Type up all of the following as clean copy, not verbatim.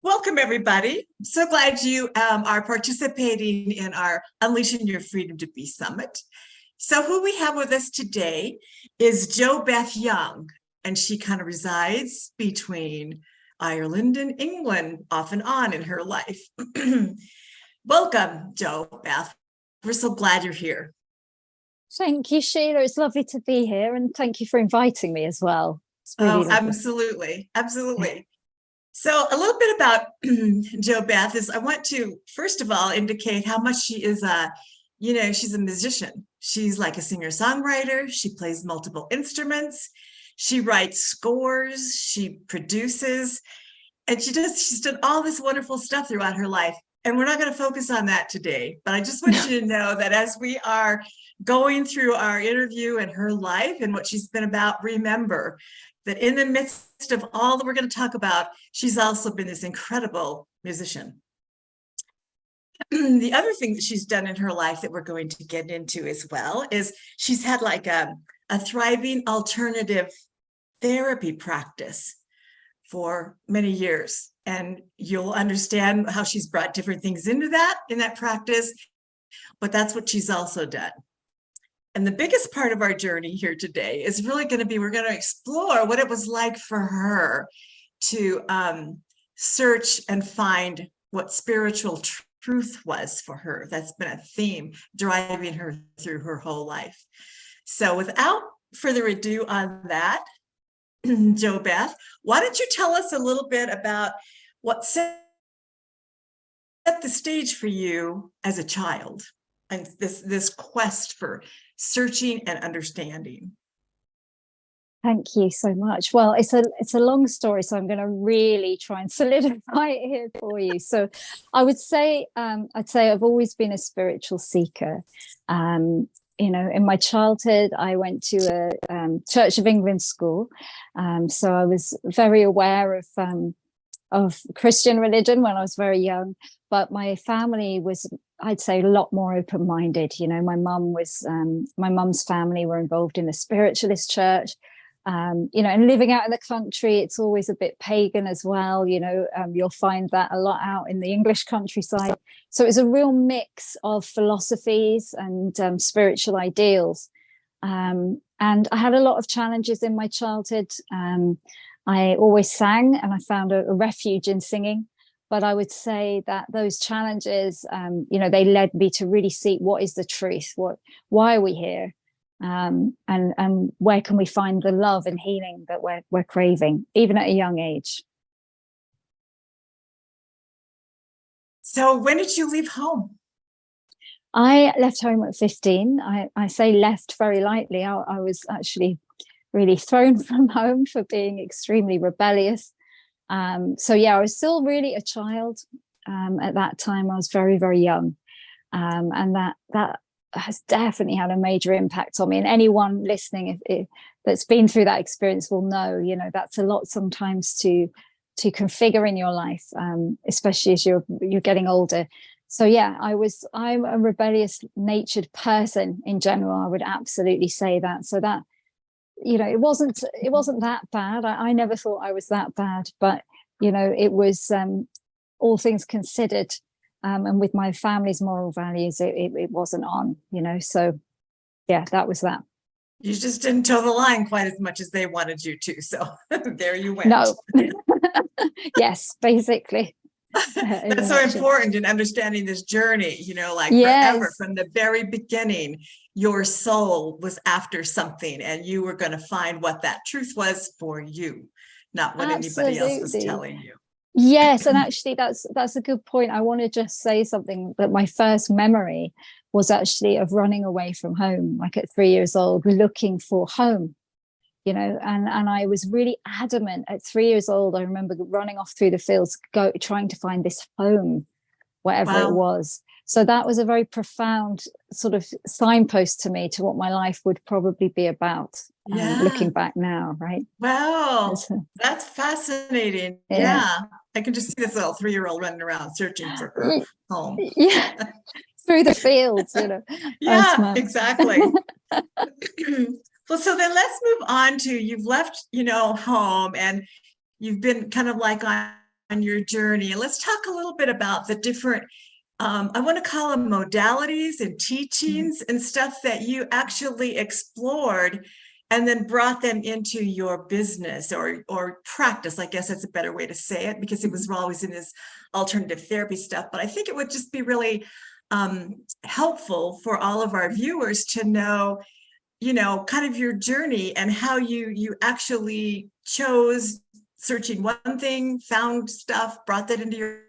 Welcome, everybody. So glad you are participating in our Unleashing Your Freedom to Be Summit. So who we have with us today is Jo Beth Young, and she kind of resides between Ireland and England off and on in her life. Welcome, Jo Beth. We're so glad you're here. Thank you, Sheila. It's lovely to be here, and thank you for inviting me as well. It's really lovely. Absolutely. Absolutely. So a little bit about Jo Beth is I want to, first of all, indicate how much she is she's a musician. She's like a singer-songwriter. She plays multiple instruments. She writes scores. She produces, and she's done all this wonderful stuff throughout her life. And we're not going to focus on that today, but I just want you to know that as we are going through our interview and her life and what she's been about, remember that in the midst of all that we're going to talk about, she's also been this incredible musician. The other thing that she's done in her life that we're going to get into as well is she's had like a thriving alternative therapy practice for many years. And you'll understand how she's brought different things into that practice, but that's what she's also done. And the biggest part of our journey here today is really going to be, we're going to explore what it was like for her to search and find what spiritual truth was for her. That's been a theme driving her through her whole life. So without further ado on that, Jo Beth, why don't you tell us a little bit about what set the stage for you as a child and this quest for searching and understanding? Thank you so much. Well, it's a long story, so I'm going to really try and solidify it here for you. So I would say I've always been a spiritual seeker. In my childhood, I went to a Church of England school, so I was very aware of Christian religion when I was very young. But my family was, I'd say, a lot more open-minded. My mum's family were involved in the spiritualist church. And living out in the country, it's always a bit pagan as well. You'll find that a lot out in the English countryside. So it was a real mix of philosophies and spiritual ideals. And I had a lot of challenges in my childhood. I always sang, and I found a refuge in singing. But I would say that those challenges, they led me to really seek what is the truth, why are we here, and where can we find the love and healing that we're craving, even at a young age. So when did you leave home? I left home at 15. I say left very lightly. I was actually really thrown from home for being extremely rebellious. I was still really a child. At that time, I was very, very young. And that has definitely had a major impact on me. And anyone listening that's been through that experience will know, that's a lot sometimes to configure in your life, especially as you're getting older. So yeah, I'm a rebellious natured person in general. I would absolutely say that. So that, it wasn't that bad. I never thought I was that bad, but it was, all things considered, and with my family's moral values, it wasn't on. So yeah, that was that. You just didn't toe the line quite as much as they wanted you to, so there you went. No. Yes, basically. That's so important in understanding this journey, forever, from the very beginning, your soul was after something and you were going to find what that truth was for you, not what anybody else was telling you. Yes, and actually that's a good point. I want to just say something, that my first memory was actually of running away from home, like at 3 years old, looking for home. And I was really adamant at 3 years old. I remember running off through the fields, trying to find this home, whatever it was. So that was a very profound sort of signpost to me to what my life would probably be about. Looking back now, right? Wow, that's fascinating. Yeah. I can just see this little 3-year-old running around searching for her home. Yeah, through the fields, Yeah, exactly. Well, so then let's move on to, you've left, home, and you've been kind of like on your journey. And let's talk a little bit about the different, I want to call them modalities and teachings and stuff that you actually explored and then brought them into your business or practice. I guess that's a better way to say it, because it was always in this alternative therapy stuff. But I think it would just be really helpful for all of our viewers to know, kind of your journey and how you actually chose searching one thing, found stuff, brought that into your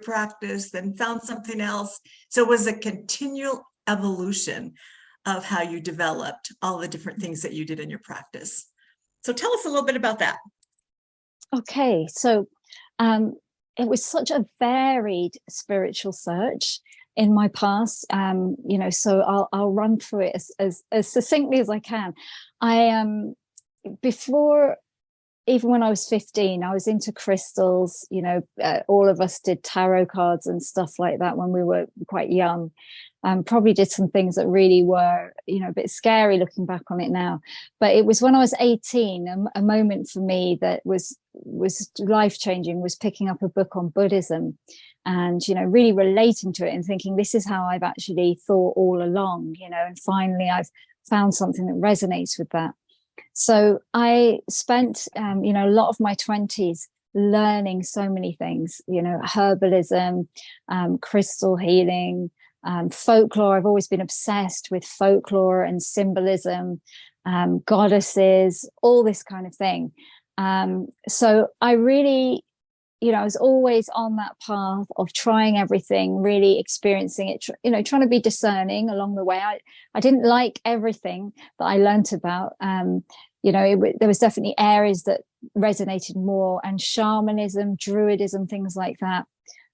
practice, then found something else. So it was a continual evolution of how you developed all the different things that you did in your practice. So tell us a little bit about that. Okay, so it was such a varied spiritual search in my past, so I'll run through it as succinctly as I can. Before, even when I was 15, I was into crystals. All of us did tarot cards and stuff like that when we were quite young. Probably did some things that really were, a bit scary looking back on it now. But it was when I was 18, a moment for me that was life-changing, was picking up a book on Buddhism and, really relating to it and thinking, this is how I've actually thought all along, and finally I've found something that resonates with that. So I spent, a lot of my 20s learning so many things, herbalism, crystal healing, folklore. I've always been obsessed with folklore and symbolism, goddesses, all this kind of thing. So I really, I was always on that path of trying everything, really experiencing it, trying to be discerning along the way. I didn't like everything that I learnt about. There was definitely areas that resonated more, and shamanism, druidism, things like that,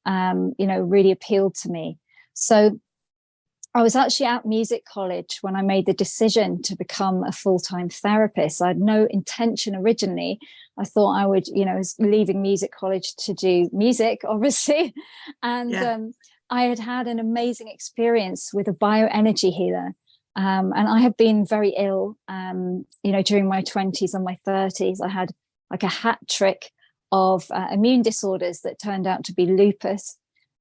really appealed to me. So I was actually at music college when I made the decision to become a full-time therapist. I had no intention originally. I thought I would, was leaving music college to do music, obviously. And I had an amazing experience with a bioenergy healer. And I had been very ill, during my 20s and my 30s. I had like a hat trick of immune disorders that turned out to be lupus.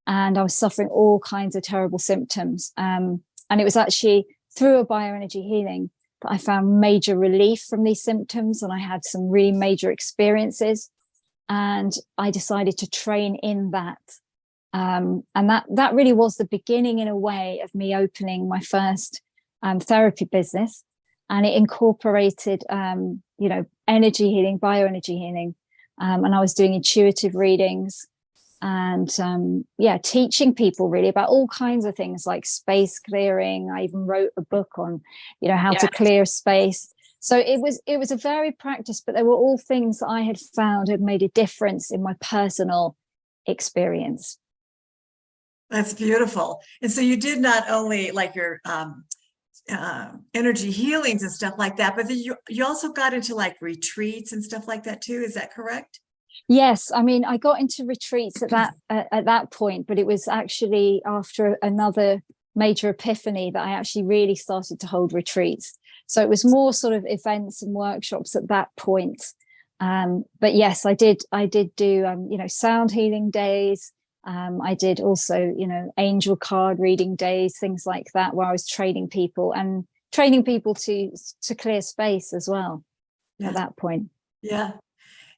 And I was suffering all kinds of terrible symptoms. And it was actually through a bioenergy healing that I found major relief from these symptoms. And I had some really major experiences. And I decided to train in that. And that really was the beginning, in a way, of me opening my first therapy business. And it incorporated, energy healing, bioenergy healing. And I was doing intuitive readings. And teaching people really about all kinds of things like space clearing. I even wrote a book on, how to clear space. So it was a varied practice, but they were all things that I had found had made a difference in my personal experience. That's beautiful. And so you did not only like your energy healings and stuff like that, but then you also got into like retreats and stuff like that too. Is that correct? Yes, I mean, I got into retreats at that point, but it was actually after another major epiphany that I actually really started to hold retreats. So it was more sort of events and workshops at that point. But yes, I did do sound healing days. I did also angel card reading days, things like that, where I was training people to clear space as well. At that point. Yeah.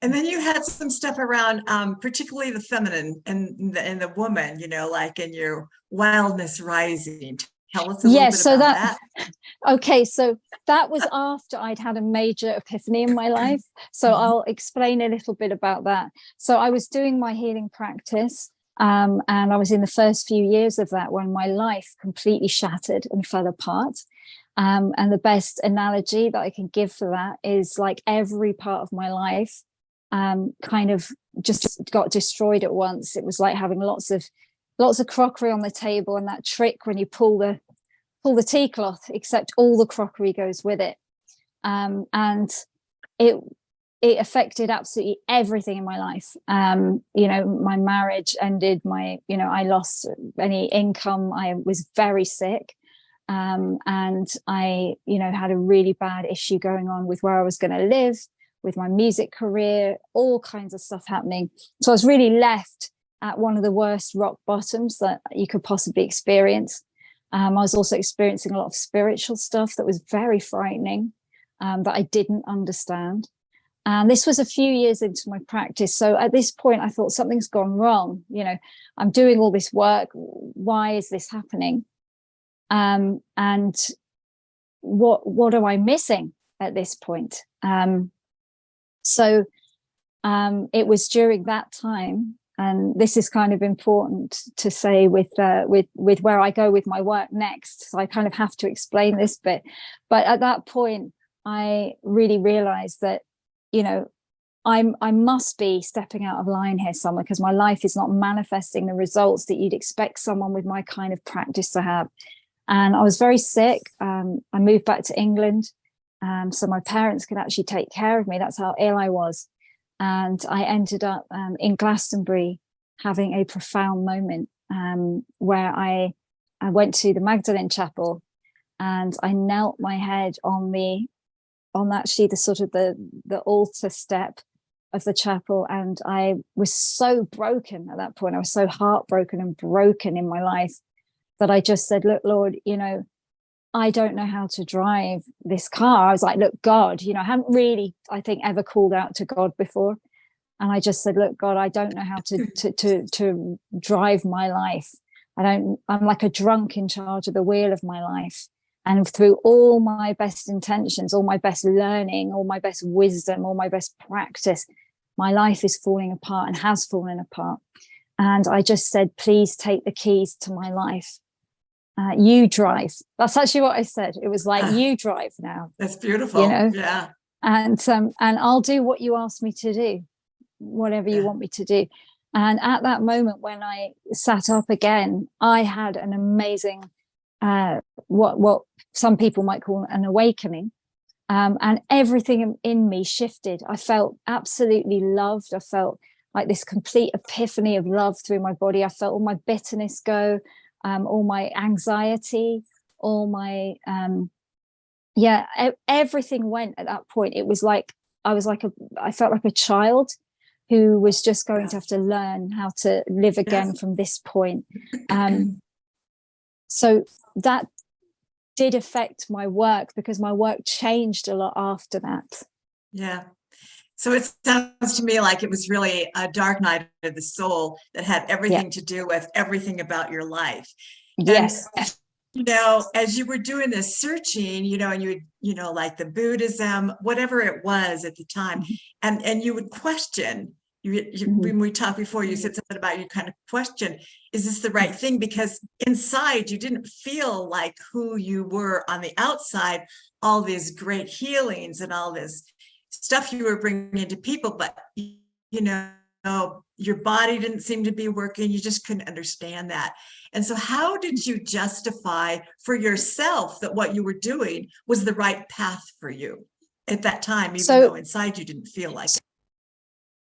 And then you had some stuff around, particularly the feminine and the woman, like in your wildness rising. Tell us a little bit about that. Okay, so that was after I'd had a major epiphany in my life. So I'll explain a little bit about that. So I was doing my healing practice, and I was in the first few years of that when my life completely shattered and fell apart. And the best analogy that I can give for that is like every part of my life kind of just got destroyed at once. It was like having lots of crockery on the table, and that trick when you pull the tea cloth, except all the crockery goes with it. And it affected absolutely everything in my life. My marriage ended, I lost any income. I was very sick. And I, had a really bad issue going on with where I was going to live. with my music career, all kinds of stuff happening. So I was really left at one of the worst rock bottoms that you could possibly experience. I was also experiencing a lot of spiritual stuff that was very frightening, that I didn't understand. And this was a few years into my practice. So at this point, I thought something's gone wrong. You know, I'm doing all this work. Why is this happening? And what am I missing at this point? So it was during that time, and this is kind of important to say with where I go with my work next. So I kind of have to explain this bit. But at that point, I really realized that, you know, I must be stepping out of line here somewhere, because my life is not manifesting the results that you'd expect someone with my kind of practice to have. And I was very sick. I moved back to England, so my parents could actually take care of me. That's how ill I was. And I ended up in Glastonbury having a profound moment, where I went to the Magdalene Chapel, and I knelt my head on actually the sort of the altar step of the chapel. And I was so broken at that point. I was so heartbroken and broken in my life that I just said, look, Lord, you know, I don't know how to drive this car. I was like, look, God, you know, I hadn't really, I think, ever called out to God before. And I just said, look, God, I don't know how to drive my life. I'm like a drunk in charge of the wheel of my life. And through all my best intentions, all my best learning, all my best wisdom, all my best practice, my life is falling apart and has fallen apart. And I just said, please take the keys to my life. You drive. That's actually what I said. It was like, you drive now. That's beautiful. You know? Yeah. And I'll do what you ask me to do, whatever you want me to do. And at that moment, when I sat up again, I had an amazing, what some people might call an awakening. And everything in me shifted. I felt absolutely loved. I felt like this complete epiphany of love through my body. I felt all my bitterness go, all my anxiety, all my, everything went at that point. It was like, I felt like a child who was just going to have to learn how to live again from this point. So that did affect my work, because my work changed a lot after that. Yeah. So it sounds to me like it was really a dark night of the soul that had everything to do with everything about your life. Yes. And, you know, as you were doing this searching, you know, and you know, like the Buddhism, whatever it was at the time, and you would question, when we talked before, you said something about you kind of question, is this the right thing? Because inside you didn't feel like who you were on the outside, all these great healings and all this stuff you were bringing into people, but you know, your body didn't seem to be working. You just couldn't understand that. And so how did you justify for yourself that what you were doing was the right path for you at that time, even though inside you didn't feel like it?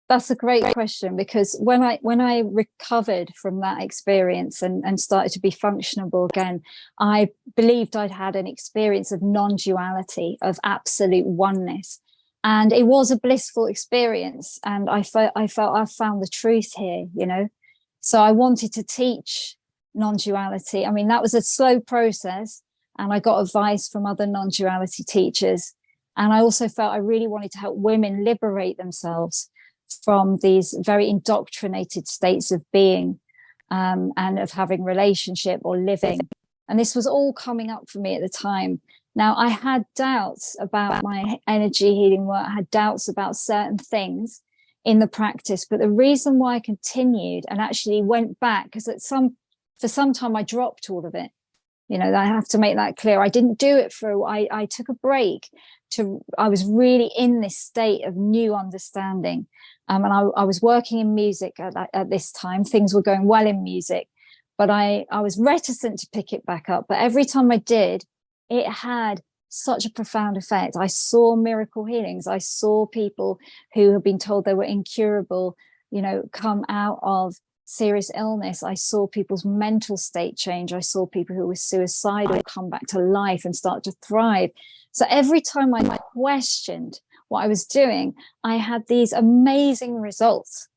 That's a great question, because when I recovered from that experience and started to be functionable again, I believed I'd had an experience of non-duality, of absolute oneness. And it was a blissful experience. And I felt I found the truth here, you know. So I wanted to teach non-duality. I mean, that was a slow process. And I got advice from other non-duality teachers. And I also felt I really wanted to help women liberate themselves from these very indoctrinated states of being, and of having relationship or living. And this was all coming up for me at the time. Now, I had doubts about my energy healing work. I had doubts about certain things in the practice, but the reason why I continued and actually went back, because for some time I dropped all of it. You know, I have to make that clear. I didn't do it I took a break I was really in this state of new understanding. And I was working in music at this time. Things were going well in music, but I was reticent to pick it back up. But every time I did, it had such a profound effect. I saw miracle healings. I saw people who had been told they were incurable, you know, come out of serious illness. I saw people's mental state change. I saw people who were suicidal come back to life and start to thrive. So every time I questioned what I was doing, I had these amazing results.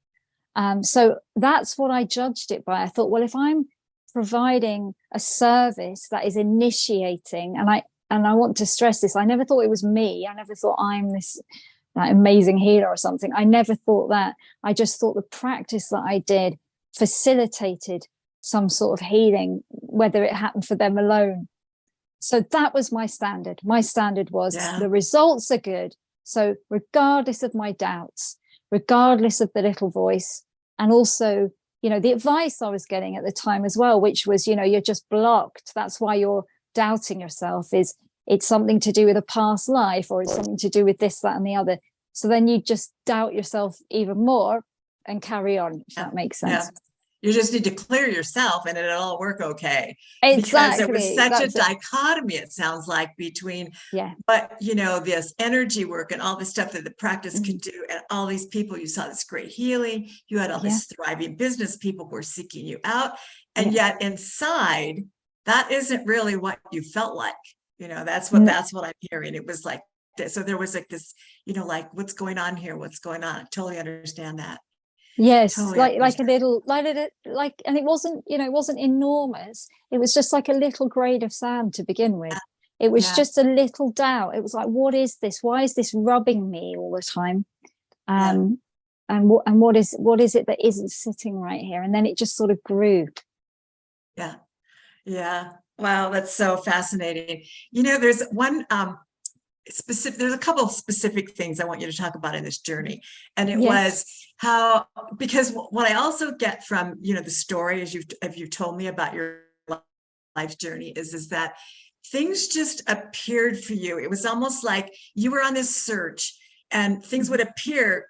So that's what I judged it by. I thought, well, if I'm providing a service that is initiating, and I want to stress this, I never thought it was me. I never thought I'm this amazing healer or something. I never thought that. I just thought the practice that I did facilitated some sort of healing, whether it happened for them alone. So that was my standard. My standard was the results are good. So regardless of my doubts, regardless of the little voice, and also, the advice I was getting at the time as well, which was, you're just blocked. That's why you're doubting yourself, it's something to do with a past life, or it's something to do with this, that, and the other. So then you just doubt yourself even more and carry on, if that makes sense. Yeah. You just need to clear yourself and it'll all work okay. Exactly. Because there was such a dichotomy, it sounds like, between what, this energy work and all the stuff that the practice can do, and all these people, you saw this great healing, you had all this thriving business, people were seeking you out. And yet inside, that isn't really what you felt like. That's what I'm hearing. It was like this. So there was like this, like, what's going on here? What's going on? I totally understand that. Yes, totally like a little, and it wasn't, it wasn't enormous. It was just like a little grain of sand to begin with. It was just a little doubt. It was like, what is this? Why is this rubbing me all the time? And what is it that isn't sitting right here? And then it just sort of grew. Yeah. Wow, that's so fascinating. There's one there's a couple of specific things I want you to talk about in this journey. And it was how, because what I also get from, the story, as you've told me about your life journey, is that things just appeared for you. It was almost like you were on this search and things would appear,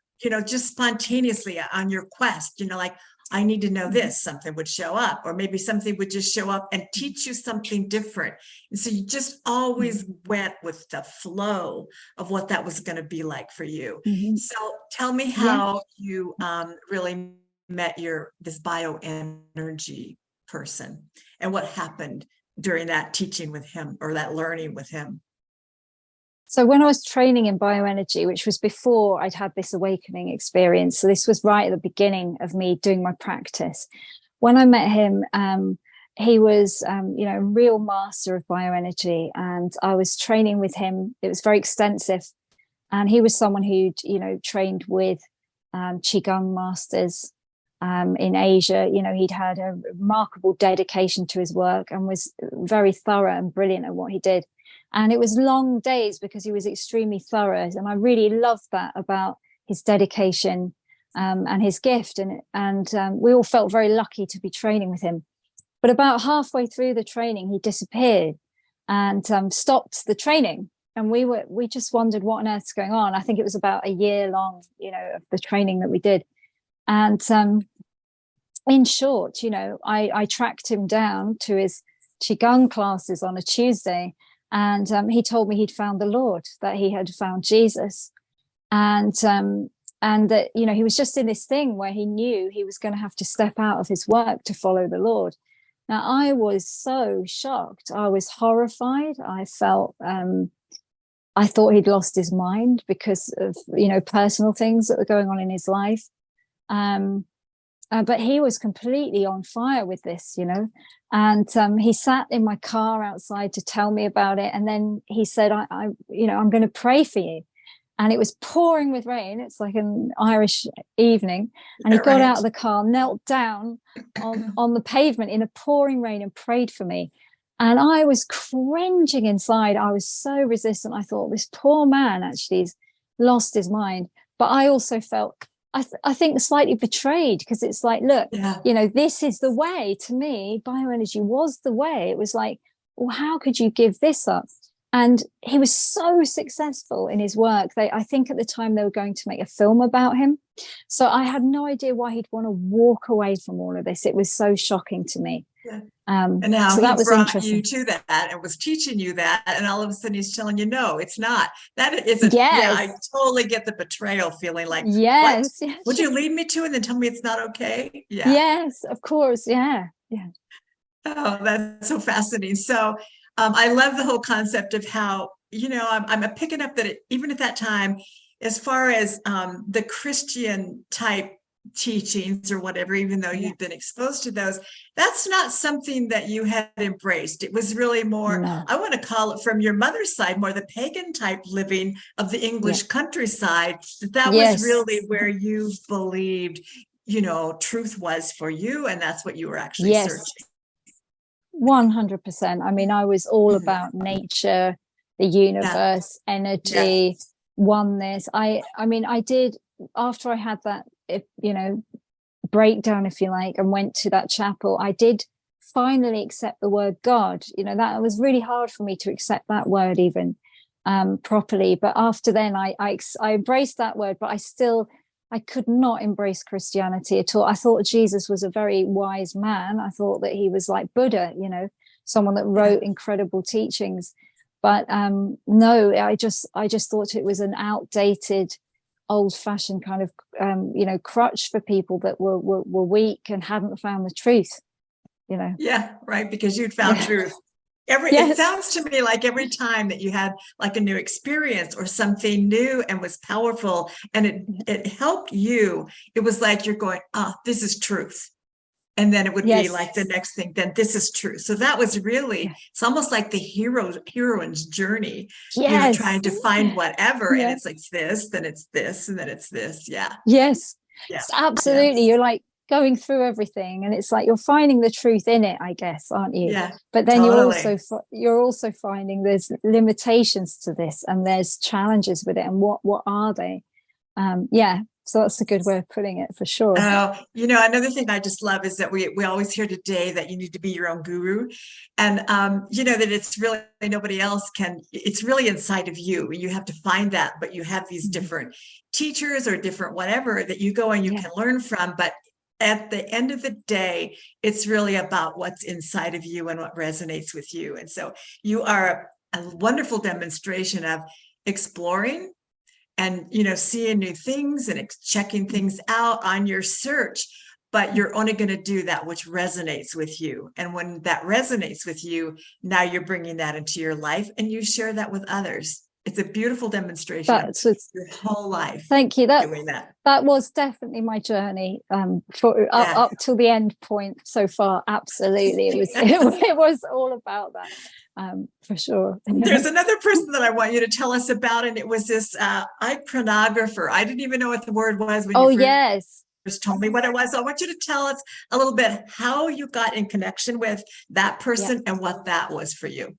just spontaneously on your quest, like, I need to know this, something would show up, or maybe something would just show up and teach you something different. And so you just always went with the flow of what that was going to be like for you. So tell me how you really met this bioenergy person, and what happened during that teaching with him, or that learning with him. So when I was training in bioenergy, which was before I'd had this awakening experience, so this was right at the beginning of me doing my practice. When I met him, he was, a real master of bioenergy, and I was training with him. It was very extensive, and he was someone who'd, trained with Qigong masters in Asia. He'd had a remarkable dedication to his work and was very thorough and brilliant at what he did. And it was long days because he was extremely thorough. And I really loved that about his dedication and his gift. And we all felt very lucky to be training with him. But about halfway through the training, he disappeared and stopped the training. And we just wondered what on earth's going on. I think it was about a year long, of the training that we did. And in short, I tracked him down to his Qigong classes on a Tuesday. And he told me he'd found the Lord, that he had found Jesus, and that, he was just in this thing where he knew he was going to have to step out of his work to follow the Lord. Now, I was so shocked. I was horrified. I felt, I thought he'd lost his mind because of, personal things that were going on in his life. But he was completely on fire with this, and he sat in my car outside to tell me about it. And then he said, I'm going to pray for you. And it was pouring with rain. It's like an Irish evening. And he got out of the car, knelt down on the pavement in a pouring rain and prayed for me. And I was cringing inside. I was so resistant. I thought, this poor man actually has lost his mind. But I also felt, I think, slightly betrayed, because it's like, look, this is the way. To me, bioenergy was the way. It was like, well, how could you give this up? And he was so successful in his work. I think at the time they were going to make a film about him. So I had no idea why he'd want to walk away from all of this. It was so shocking to me. And now so that was brought interesting. you to that and was teaching you that, and all of a sudden he's telling you, no, it's not. That isn't. Yes. Yeah, I totally get the betrayal feeling. Like, yes, would you lead me to, and then tell me it's not okay? Yeah. Yes, of course. Yeah. Oh, that's so fascinating. So I love the whole concept of how, I'm picking up that even at that time, as far as the Christian type teachings or whatever, even though you've been exposed to those, that's not something that you had embraced. It was really more, I want to call it from your mother's side, more the pagan type living of the English countryside. That was really where you believed, truth was for you, and that's what you were actually searching. 100%. I mean, I was all about nature, the universe, energy, oneness. I mean, I did, after I had that, breakdown, if you like, and went to that chapel, I did finally accept the word God. That was really hard for me to accept that word even properly. But after then, I embraced that word, but I could not embrace Christianity at all. I thought Jesus was a very wise man. I thought that he was like Buddha, someone that wrote incredible teachings. But no, I just thought it was an outdated, old-fashioned kind of crutch for people that were weak and hadn't found the truth. Right, because you'd found truth. It sounds to me like every time that you had like a new experience or something new and was powerful and it helped you, it was like you're going, this is truth. And then it would be like the next thing, then this is true. So that was really, it's almost like the heroine's journey, trying to find whatever. And it's like this, then it's this, and then it's this. Yeah. Yes. Absolutely. You're like going through everything, and it's like you're finding the truth in it, I guess, aren't you? Yeah. But then you're also finding there's limitations to this, and there's challenges with it, and what are they? So that's a good way of putting it, for sure. Another thing I just love is that we always hear today that you need to be your own guru, and that it's really nobody else can. It's really inside of you. You have to find that, but you have these different teachers or different whatever that you go and you can learn from. But at the end of the day, it's really about what's inside of you and what resonates with you. And so you are a wonderful demonstration of exploring and, seeing new things and checking things out on your search, but you're only going to do that which resonates with you. And when that resonates with you, now you're bringing that into your life and you share that with others. It's a beautiful demonstration of your whole life. Thank you. Doing that. That was definitely my journey up till the end point so far. Absolutely. It was all about that. For sure. There's another person that I want you to tell us about, and it was this iconographer. I didn't even know what the word was when you first told me what it was. So I want you to tell us a little bit how you got in connection with that person and what that was for you.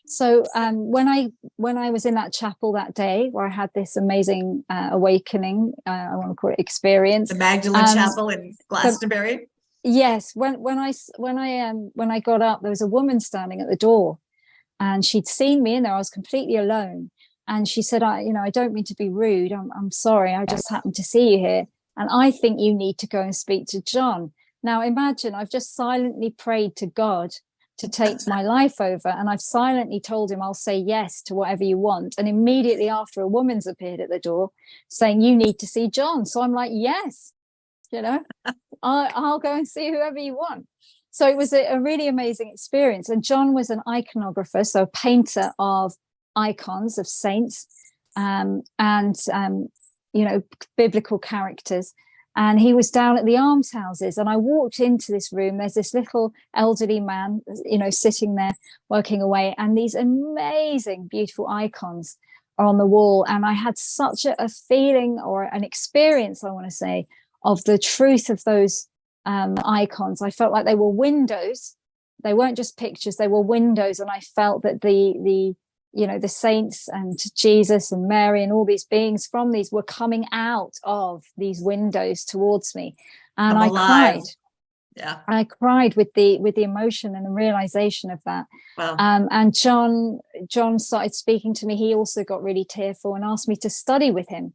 So when I was in that chapel that day where I had this amazing awakening, I want to call it experience, the Magdalene Chapel in Glastonbury. Yes, when I got up, there was a woman standing at the door, and she'd seen me in there. I was completely alone, and she said, "I don't mean to be rude. I'm sorry. I just happened to see you here, and I think you need to go and speak to John." Now, imagine I've just silently prayed to God to take my life over, and I've silently told him I'll say yes to whatever you want, and immediately after, a woman's appeared at the door saying, "You need to see John." So I'm like, yes, I'll go and see whoever you want. So it was a really amazing experience. And John was an iconographer, so a painter of icons of saints and biblical characters. And he was down at the almshouses, and I walked into this room. There's this little elderly man, sitting there working away, and these amazing, beautiful icons are on the wall. And I had such a feeling, or an experience, I want to say, of the truth of those icons. I felt like they were windows. They weren't just pictures, they were windows. And I felt that the saints and Jesus and Mary and all these beings from these were coming out of these windows towards me. And I cried. Yeah. I cried with the emotion and the realization of that. Wow. And John started speaking to me. He also got really tearful and asked me to study with him.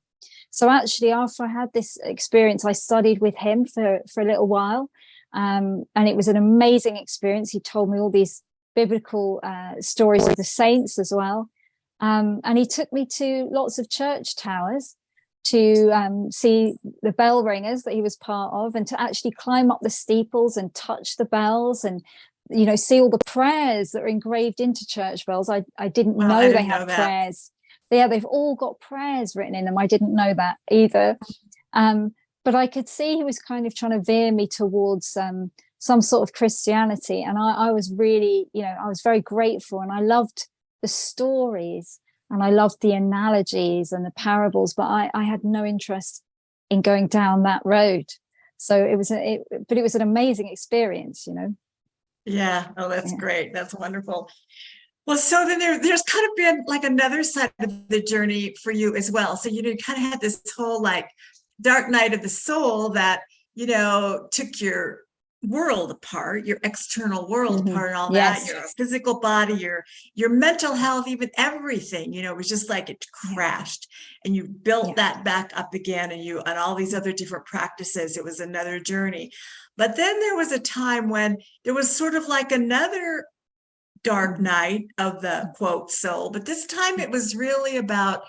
So actually, after I had this experience, I studied with him for a little while. And it was an amazing experience. He told me all these biblical stories of the saints as well. And he took me to lots of church towers to see the bell ringers that he was part of, and to actually climb up the steeples and touch the bells and, see all the prayers that are engraved into church bells. I didn't know they had prayers. they've all got prayers written in them. I didn't know that either. But I could see he was kind of trying to veer me towards some sort of Christianity. And I was really, I was very grateful, and I loved the stories, and I loved the analogies and the parables, but I had no interest in going down that road. So it was an amazing experience, Yeah. Oh, that's great. That's wonderful. Well, so then there's kind of been like another side of the journey for you as well. So, you kind of had this whole like dark night of the soul that, took your world apart, your external world apart, and all that, your physical body, your mental health, even everything, it was just like it crashed, and you built that back up again, and all these other different practices. It was another journey. But then there was a time when there was sort of like another dark night of the quote soul, but this time it was really about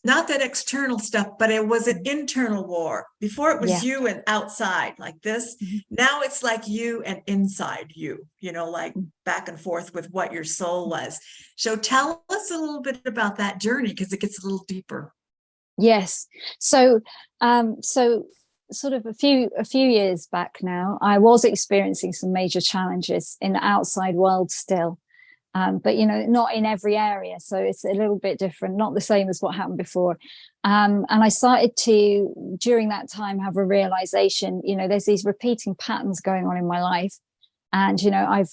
not that external stuff, but it was an internal war. Before it was you and outside like this. Now it's like you and inside you, like back and forth with what your soul was. So tell us a little bit about that journey, because it gets a little deeper. Yes. So sort of a few years back now, I was experiencing some major challenges in the outside world still. But not in every area, so it's a little bit different, not the same as what happened before. And I started to, during that time, have a realization. There's these repeating patterns going on in my life, and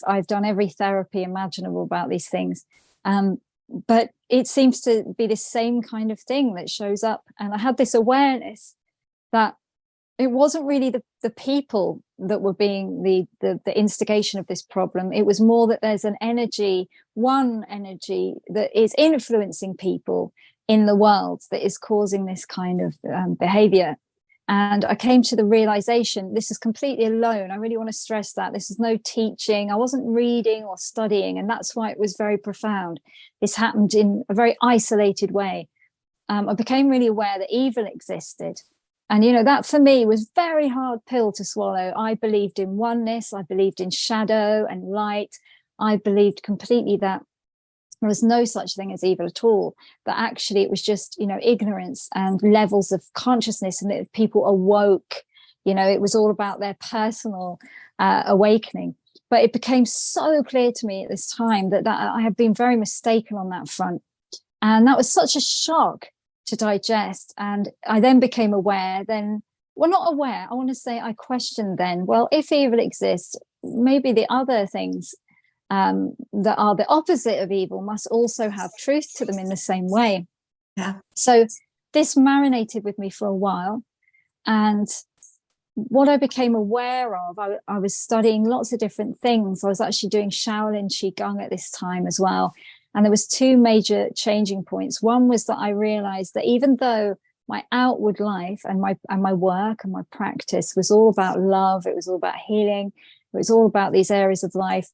I've done every therapy imaginable about these things, but it seems to be the same kind of thing that shows up. And I had this awareness that it wasn't really the people that were being the instigation of this problem. It was more that there's one energy that is influencing people in the world that is causing this kind of behavior. And I came to the realization, this is completely alone. I really want to stress that this is no teaching. I wasn't reading or studying, and that's why it was very profound. This happened in a very isolated way. I became really aware that evil existed. And, that for me was very hard pill to swallow. I believed in oneness. I believed in shadow and light. I believed completely that there was no such thing as evil at all, that actually it was just, ignorance and levels of consciousness, and that people awoke, it was all about their personal awakening. But it became so clear to me at this time that I had been very mistaken on that front. And that was such a shock to digest. And I then became aware, not aware, I want to say I questioned then, well, if evil exists, maybe the other things that are the opposite of evil must also have truth to them in the same way. Yeah. So this marinated with me for a while. And what I became aware of, I was studying lots of different things. I was actually doing Shaolin Qigong at this time as well. And there was two major changing points. One was that I realized that even though my outward life and my work and my practice was all about love, it was all about healing, it was all about these areas of life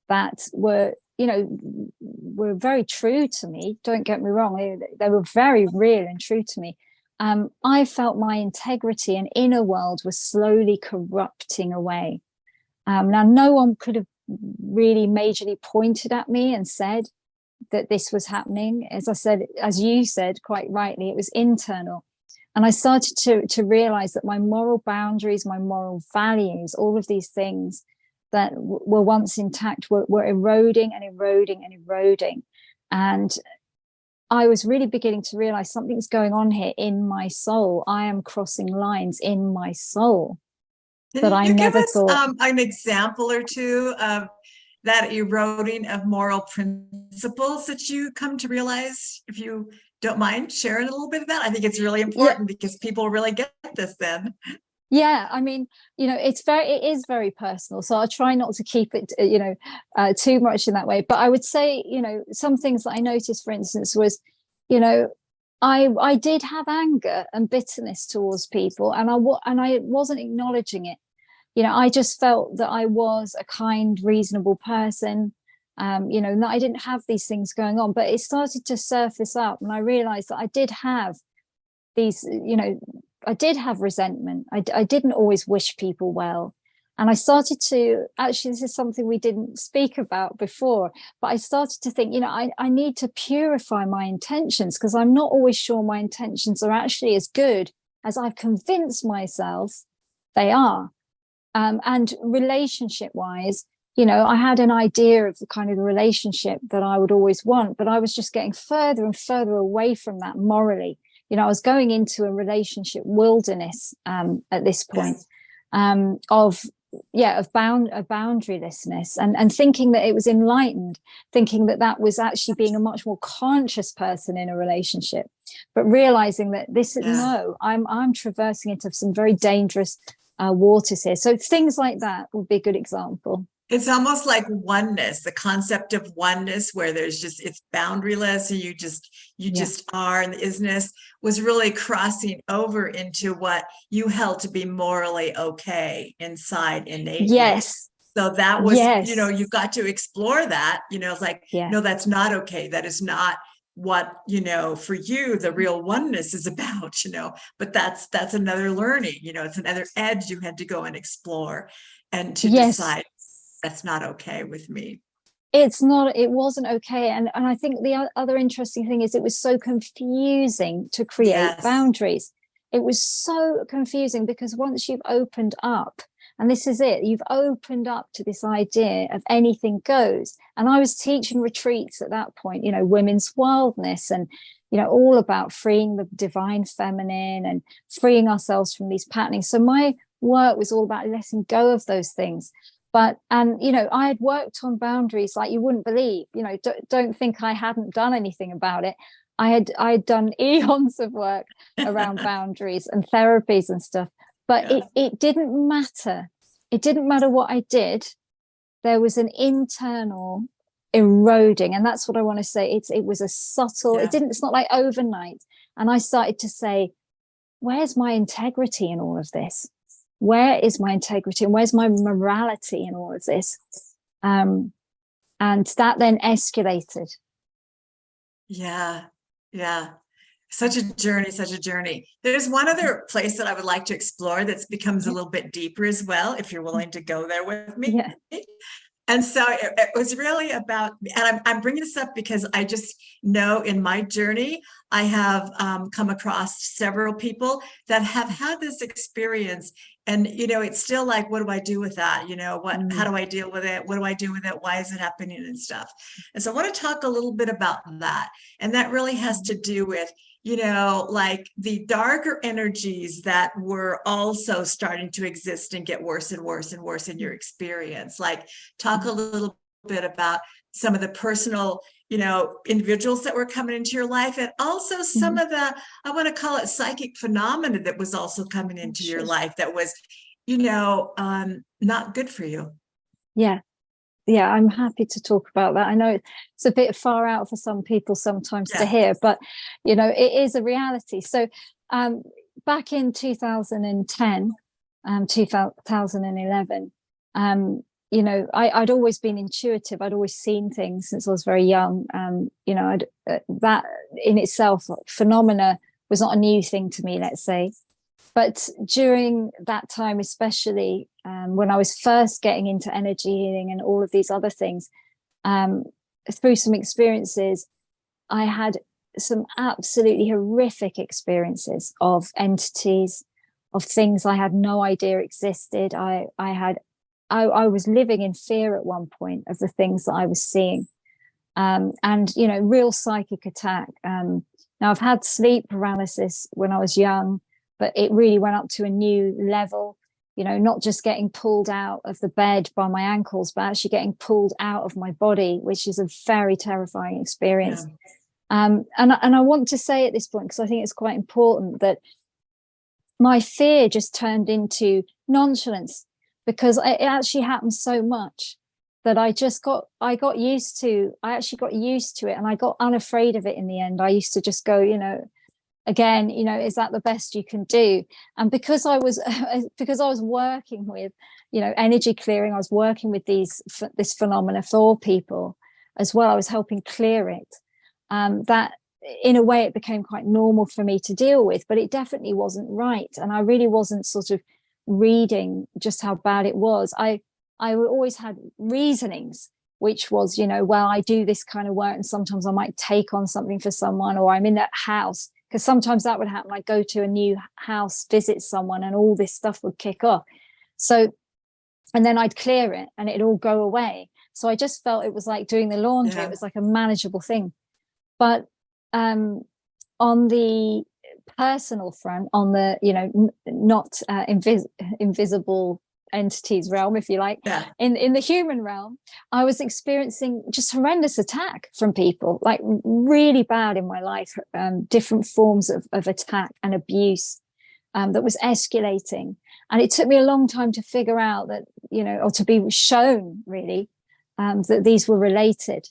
that were very true to me. Don't get me wrong, they were very real and true to me. I felt my integrity and inner world was slowly corrupting away. Now, no one could have really majorly pointed at me and said that this was happening. As you said quite rightly, it was internal. And I started to realize that my moral boundaries, my moral values, all of these things that were once intact were eroding and eroding and eroding. And I was really beginning to realize something's going on here in my soul. I am crossing lines in my soul that I never thought. Give us an example or two of that eroding of moral principles that you come to realize, if you don't mind sharing a little bit of that? I think it's really important because people really get this then. Yeah, I mean, it is very personal. So I'll try not to keep it, too much in that way. But I would say, some things that I noticed, for instance, was, I did have anger and bitterness towards people, and I wasn't acknowledging it. I just felt that I was a kind, reasonable person, that I didn't have these things going on. But it started to surface up, and I realized that I did have these, I did have resentment. I didn't always wish people well. And I started to, actually, this is something we didn't speak about before, but I started to think, I need to purify my intentions, because I'm not always sure my intentions are actually as good as I've convinced myself they are. And relationship wise, I had an idea of the kind of the relationship that I would always want, but I was just getting further and further away from that morally. I was going into a relationship wilderness at this point. Of boundarylessness, and thinking that it was enlightened, thinking that was actually being a much more conscious person in a relationship, but realizing that no, I'm traversing into some very dangerous waters here. So things like that would be a good example. It's almost like oneness, the concept of oneness, where there's just, it's boundaryless, and you just are, and the isness was really crossing over into what you held to be morally okay inside innately. Yes. So that was, you got to explore that, it's like, no, that's not okay. That is not what, for you, the real oneness is about, but that's another learning, it's another edge you had to go and explore and to decide that's not okay with me. It wasn't okay. And I think the other interesting thing is it was so confusing to create boundaries. It was so confusing because once you've opened up, and this is it, you've opened up to this idea of anything goes. And I was teaching retreats at that point, women's wildness, and, all about freeing the divine feminine and freeing ourselves from these patternings. So my work was all about letting go of those things. I had worked on boundaries like you wouldn't believe. Don't think I hadn't done anything about it. I had done eons of work around boundaries and therapies and stuff, but it didn't matter. It didn't matter what I did. There was an internal eroding, and that's what I want to say. It was a subtle. It's not like overnight. And I started to say, where's my integrity in all of this? Where is my integrity, and where's my morality in all of this? And that then escalated. Yeah. Such a journey. There's one other place that I would like to explore that becomes a little bit deeper as well, if you're willing to go there with me. And so it was really about, and I'm bringing this up because I just know in my journey, I have come across several people that have had this experience. And, it's still like, what do I do with that? How do I deal with it? What do I do with it? Why is it happening and stuff? And so I want to talk a little bit about that. And that really has to do with, like the darker energies that were also starting to exist and get worse and worse and worse in your experience. Like, talk a little bit about some of the personal, individuals that were coming into your life, and also some of the, I want to call it psychic phenomena that was also coming into your life that was, not good for you. Yeah, I'm happy to talk about that. I know it's a bit far out for some people sometimes to hear, but it is a reality. So back in 2010, 2011, I'd always been intuitive. I'd always seen things since I was very young. That in itself, phenomena was not a new thing to me, let's say. But during that time, especially when I was first getting into energy healing and all of these other things, through some experiences, I had some absolutely horrific experiences of entities, of things I had no idea existed. I was living in fear at one point of the things that I was seeing, and real psychic attack. Now I've had sleep paralysis when I was young, but it really went up to a new level, not just getting pulled out of the bed by my ankles, but actually getting pulled out of my body, which is a very terrifying experience. And I want to say at this point, because I think it's quite important, that my fear just turned into nonchalance, because it actually happened so much that I got used to it, and I got unafraid of it in the end. I used to just go, again, is that the best you can do? And because I was working with, energy clearing, I was working with this phenomena for people as well. I was helping clear it. That in a way it became quite normal for me to deal with, but it definitely wasn't right. And I really wasn't sort of reading just how bad it was, I always had reasonings, which was, well, I do this kind of work and sometimes I might take on something for someone, or I'm in that house, because sometimes that would happen. I'd go to a new house, visit someone, and all this stuff would kick off. So, and then I'd clear it and it'd all go away. So I just felt it was like doing the laundry. Yeah. It was like a manageable thing. But on the personal front, on the, not invisible entities realm, if you like, Yeah. in the human realm, I was experiencing just horrendous attack from people, like really bad in my life, different forms of attack and abuse that was escalating. And it took me a long time to figure out that, or to be shown really, that these were related,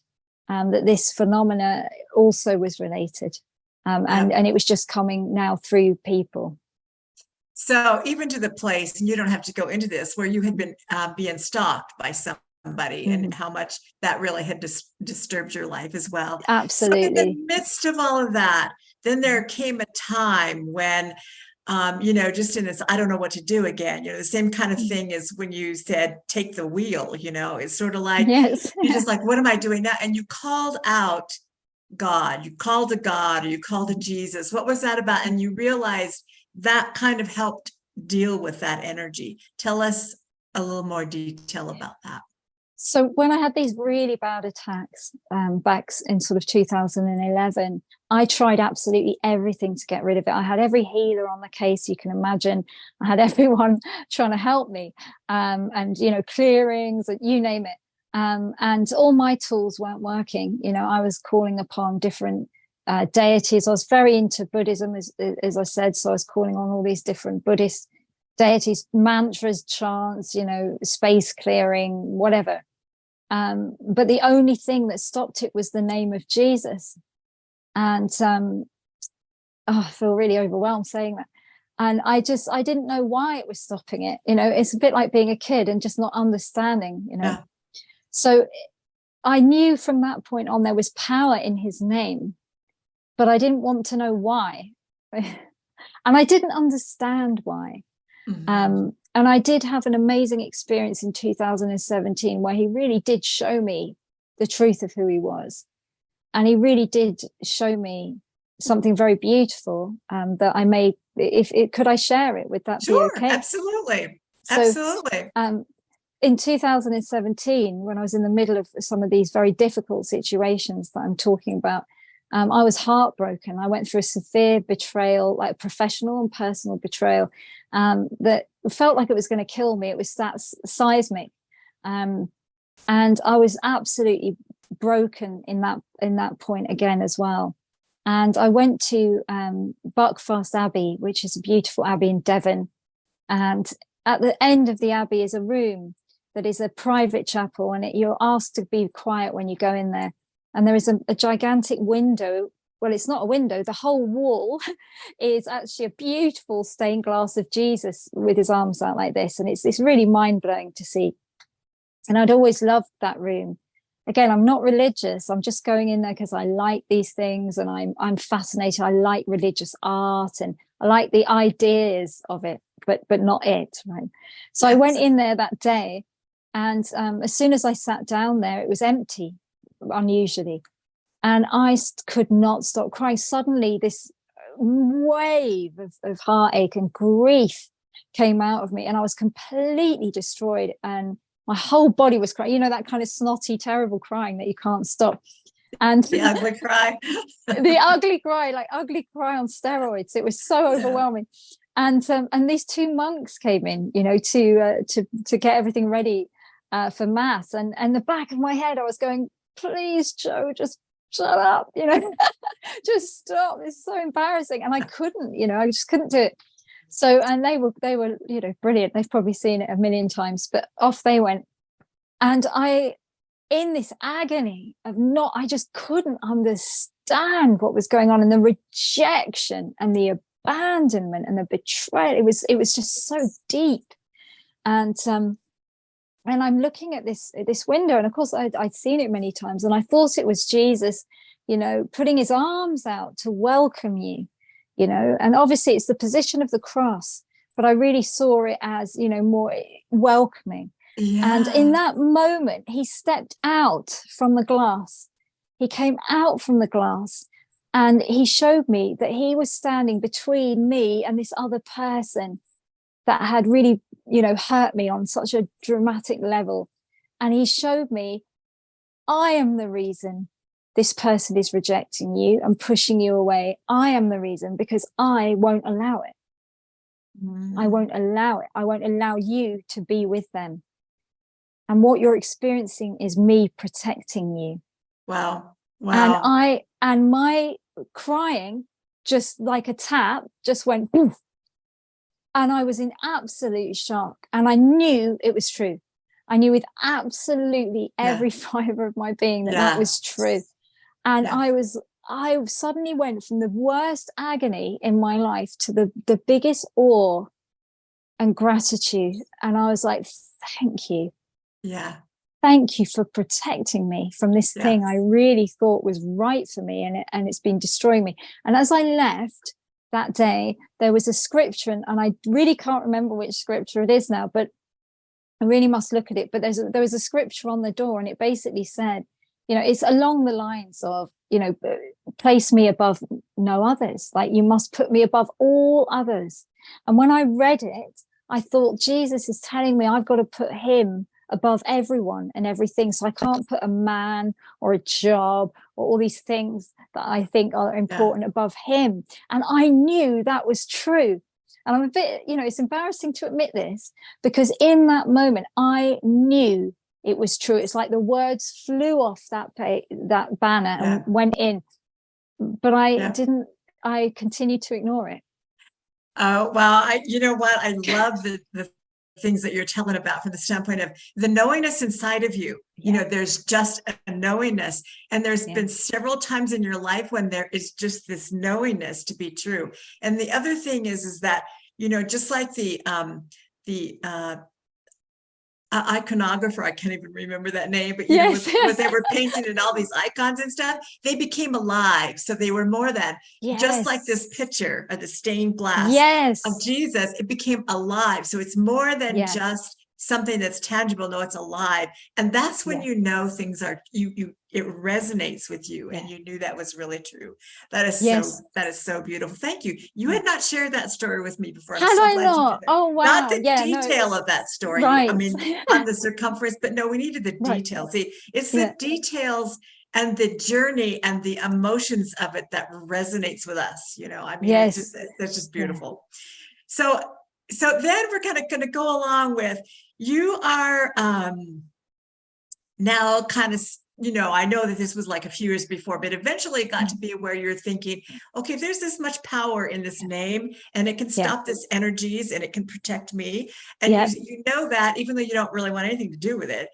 that this phenomena also was related. And it was just coming now through people. So even to the place, and you don't have to go into this, where you had been being stalked by somebody, and how much that really had disturbed your life as well. Absolutely. So in the midst of all of that, then there came a time when, just in this, I don't know what to do again, the same kind of thing as when you said, take the wheel, it's sort of like, yes. you're just like, what am I doing now? And you called out God, you called to God, or you called to Jesus. What was that about? And you realized that kind of helped deal with that energy. Tell us a little more detail about that. So when I had these really bad attacks back in sort of 2011, I tried absolutely everything to get rid of it. I had every healer on the case you can imagine. I had everyone trying to help me, and clearings, you name it. And all my tools weren't working. I was calling upon different deities. I was very into Buddhism, as I said, so I was calling on all these different Buddhist deities, mantras, chants, space clearing, whatever. But the only thing that stopped it was the name of Jesus. And I feel really overwhelmed saying that. And I didn't know why it was stopping it. It's a bit like being a kid and just not understanding, Yeah. So I knew from that point on there was power in his name, but I didn't want to know why. And I didn't understand why. Mm-hmm. And I did have an amazing experience in 2017 where he really did show me the truth of who he was. And he really did show me something very beautiful that I may, could I share it? Would that be okay? Absolutely. So, absolutely. In 2017, when I was in the middle of some of these very difficult situations that I'm talking about, I was heartbroken. I went through a severe betrayal, like professional and personal betrayal, that felt like it was going to kill me. It was that seismic. And I was absolutely broken in that point again as well. And I went to Buckfast Abbey, which is a beautiful abbey in Devon. And at the end of the abbey is a room that is a private chapel, and you're asked to be quiet when you go in there. And there is a gigantic window. Well, it's not a window. The whole wall is actually a beautiful stained glass of Jesus with his arms out like this. And it's really mind-blowing to see. And I'd always loved that room. Again, I'm not religious. I'm just going in there because I like these things and I'm fascinated. I like religious art and I like the ideas of it, but not it, right? So I went in there that day, and as soon as I sat down there, it was empty, unusually. And I could not stop crying. Suddenly, this wave of heartache and grief came out of me, and I was completely destroyed. And my whole body was crying. That kind of snotty, terrible crying that you can't stop. And the ugly cry. The ugly cry, like ugly cry on steroids. It was so overwhelming. And these two monks came in, to get everything ready for mass. And the back of my head, I was going, please, Jo, just shut up, just stop. It's so embarrassing. And I couldn't, I just couldn't do it. So, and they were, brilliant. They've probably seen it a million times, but off they went. And in this agony of I just couldn't understand what was going on, and the rejection and the abandonment and the betrayal. It was just so deep. And I'm looking at this window, and of course I'd seen it many times, and I thought it was Jesus, putting his arms out to welcome you, and obviously it's the position of the cross, but I really saw it as, more welcoming. And in that moment, he stepped out from the glass. He came out from the glass and he showed me that he was standing between me and this other person that had really, hurt me on such a dramatic level. And he showed me, I am the reason this person is rejecting you and pushing you away. I am the reason, because I won't allow it. I won't allow it. I won't allow you to be with them. And what you're experiencing is me protecting you. Wow. And my crying, just like a tap, just went poof. And I was in absolute shock. And I knew it was true. I knew with absolutely every fiber of my being that was true. And I suddenly went from the worst agony in my life to the biggest awe and gratitude. And I was like, thank you. Yeah. Thank you for protecting me from this thing I really thought was right for me, and it's been destroying me. And as I left that day, there was a scripture, and I really can't remember which scripture it is now, but I really must look at it. But there was a scripture on the door, and it basically said, it's along the lines of, place me above no others. Like, you must put me above all others. And when I read it, I thought, Jesus is telling me I've got to put him above everyone and everything. So I can't put a man or a job or all these things that I think are important above him. And I knew that was true. And I'm a bit, it's embarrassing to admit this, because in that moment, I knew it was true. It's like the words flew off that banner and went in. But I continued to ignore it. Oh, well, you know what? I love the things that you're telling about from the standpoint of the knowingness inside of you. There's just a knowingness, and there's been several times in your life when there is just this knowingness to be true. And the other thing is that, just like the iconographer, I can't even remember that name, but was they were painting in all these icons and stuff, they became alive. So they were more than just like this picture of the stained glass of Jesus. It became alive. So it's more than just something that's tangible. No, it's alive. And that's when things are, it resonates with you, and you knew that was really true. That is so beautiful. Thank you. You had not shared that story with me before. I'm so glad you did. Oh, wow. Not the detail of that story. Right. I mean, on the circumference, but no, we needed the details. See, it's the details and the journey and the emotions of it that resonates with us. That's just beautiful. So then we're kind of going to go along with, you are now kind of, I know that this was like a few years before, but eventually it got to be where you're thinking, okay, there's this much power in this name, and it can stop this energies, and it can protect me. And you know that, even though you don't really want anything to do with it,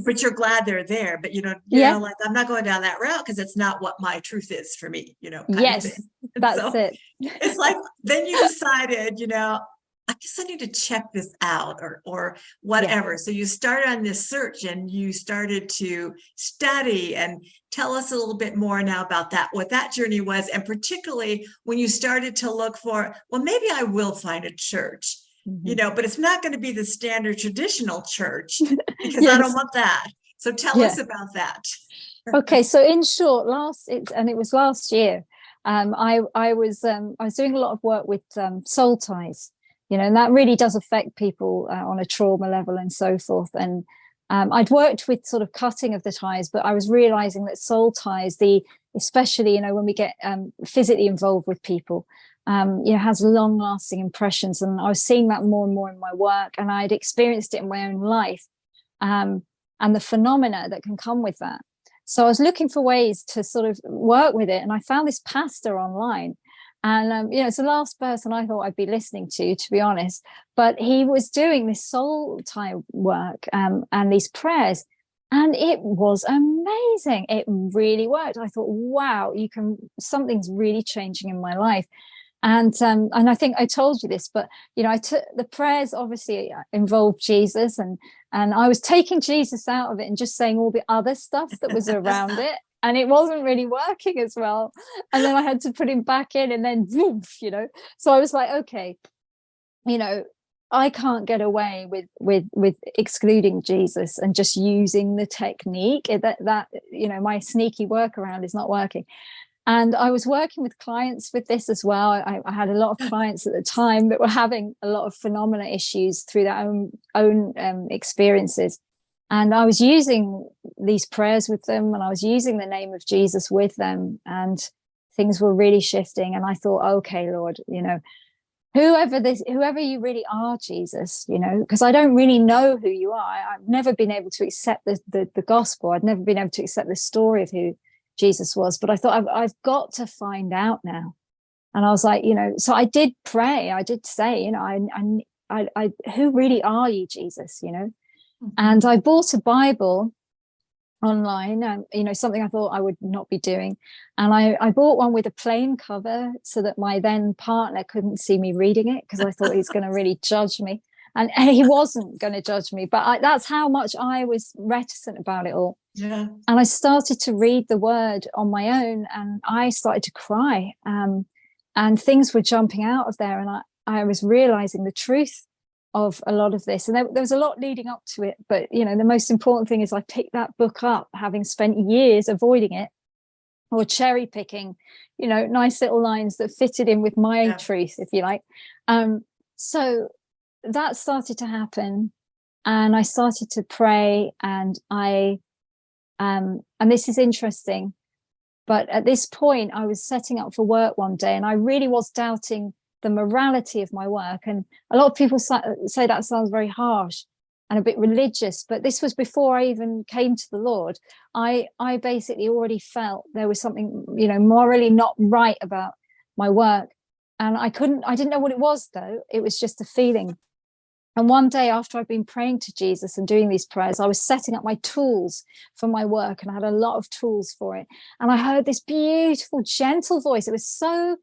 but you're glad they're there. But like, I'm not going down that route because it's not what my truth is for me, That's it. It's like, then you decided, I guess I need to check this out, or whatever. Yeah. So you started on this search, and you started to study, and tell us a little bit more now about that, what that journey was. And particularly when you started to look for, well, maybe I will find a church, but it's not going to be the standard traditional church, because I don't want that. So tell us about that. Okay. So in short, it was last year, I was doing a lot of work with soul ties. And that really does affect people on a trauma level and so forth. And I'd worked with sort of cutting of the ties, but I was realizing that soul ties, especially, when we get physically involved with people, has long lasting impressions. And I was seeing that more and more in my work, and I'd experienced it in my own life, and the phenomena that can come with that. So I was looking for ways to sort of work with it. And I found this pastor online. And, it's the last person I thought I'd be listening to be honest. But he was doing this soul tie work and these prayers. And it was amazing. It really worked. I thought, wow, something's really changing in my life. And I think I told you this, but, I took the prayers obviously involved Jesus, and I was taking Jesus out of it and just saying all the other stuff that was around it. And it wasn't really working as well. And then I had to put him back in, and then woof, So I was like, okay, you know, I can't get away with excluding Jesus and just using the technique. That you know, my sneaky workaround is not working. And I was working with clients with this as well. I had a lot of clients at the time that were having a lot of phenomena issues through their own experiences. And I was using these prayers with them, and I was using the name of Jesus with them, and things were really shifting. And I thought, okay, Lord, you know, whoever you really are, Jesus, you know, because I don't really know who you are. I've never been able to accept the gospel. I'd never been able to accept the story of who Jesus was, but I thought I've got to find out now. And I was like, you know, so I did pray. I did say, you know, I who really are you, Jesus, you know? Mm-hmm. And I bought a Bible online, and you know, something I thought I would not be doing. And I bought one with a plain cover so that my then partner couldn't see me reading it, because I thought he's going to really judge me. And he wasn't going to judge me, but that's how much I was reticent about it all. Yeah. And I started to read the word on my own, and I started to cry. And things were jumping out of there, and I was realizing the truth of a lot of this. And there was a lot leading up to it. But, you know, the most important thing is I picked that book up, having spent years avoiding it or cherry picking, you know, nice little lines that fitted in with my truth, if you like. So that started to happen, and I started to pray, and and this is interesting, but at this point I was setting up for work one day, and I really was doubting the morality of my work. And a lot of people say that sounds very harsh and a bit religious, but this was before I even came to the Lord. I basically already felt there was something, you know, morally not right about my work, and I didn't know what it was, though. It was just a feeling. And one day, after I'd been praying to Jesus and doing these prayers, I was setting up my tools for my work, and I had a lot of tools for it. And I heard this beautiful, gentle voice. It was so,